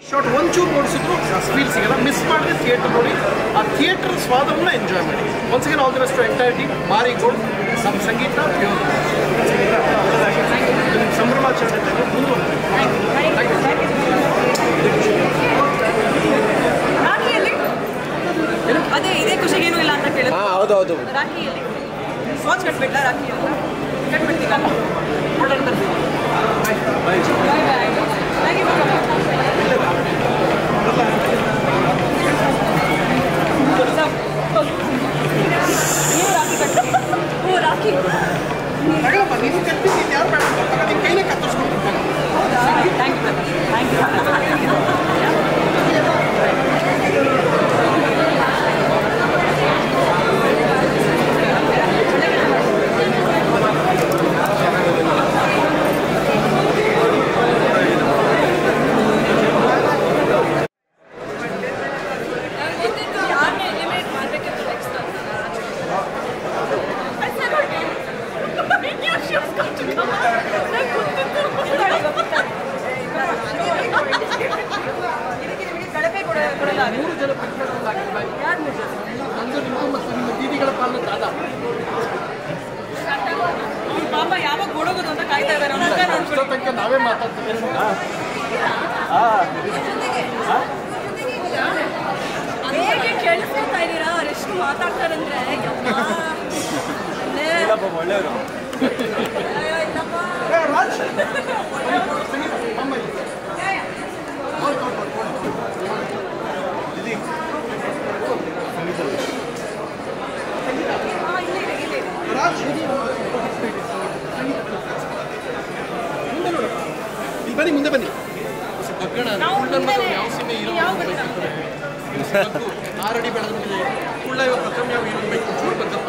Short ಒಂಚೂರು ನೋಡಿಸಿದ್ರು feel ಸಿಗಲ್ಲ. ಮಿಸ್ ಮಾಡಿದ್ರೆ ಥಿಯೇಟರ್ ನೋಡಿ, ಆ ಥಿಯೇಟರ್ ಸ್ವಾದವನ್ನು ಎಂಜಾಯ್ ಮಾಡಿ. Once again all the best to entire team. Marigold ನಮ್ಮ ಸಂಗೀತ ಪ್ಯೂರ್ ಸಂಭ್ರಮಾಚರಣೆ ರಾಖಿಯಲ್ಲಿ ಅದೇ ಇದೇ ಖುಷಿಗೇನು ಇಲ್ಲ ಅಂತ ಕೇಳಿದ್ರು. ಹೌದೌದು. ರಾಖಿಯಲ್ಲಿ ವಾಚ್ ಕಟ್ಬಿಟ್ಲ? ರಾಖಿಯಲ್ಲಿ ಕಟ್ಬಿಡ್ತೀವಲ್ಲ. ನೀವು ರಾಖಿ ಕಟ್ಟಿ? ಹ್ಞೂ ರಾಖಿ ನೀನು ಕಟ್ಟಿದ್ದೀನಿ, ಯಾರು ಬೇಡ ನಿಮ್ಮ ಕೈಲೇ ಕತ್ತರಿಸ್ಕೊಂಡು. ಹೌದಾ? Thank you thank you. ಪಾಪ ಯಾವಾಗ ಓಡೋಗೋದು ಅಂತ ಕಾಯ್ತಾ ಇದ್ದಾರೆ. ನಾವೇ ಮಾತಾಡ್ತೀವಿ. ಹೇಗೆ ಕೇಳಿಸ್ಕೊತಾ ಇದ್ದೀರಾ? ಎಷ್ಟು ಮಾತಾಡ್ತಾರಂದ್ರೆ ಒಳ್ಳೆಯವರು. ಬನ್ನಿ, ಮುಂದೆ ಬನ್ನಿ. ಯಾವ ಸೀಮೆ ಆರಡಿ ಬೆಳೆದ ಮೇಲೆ ಕುಳ್ಳ ಪ್ರಥಮ ಯಾವ ಇರಬೇಕು ಚೂರು ಬಂದಪ್ಪ.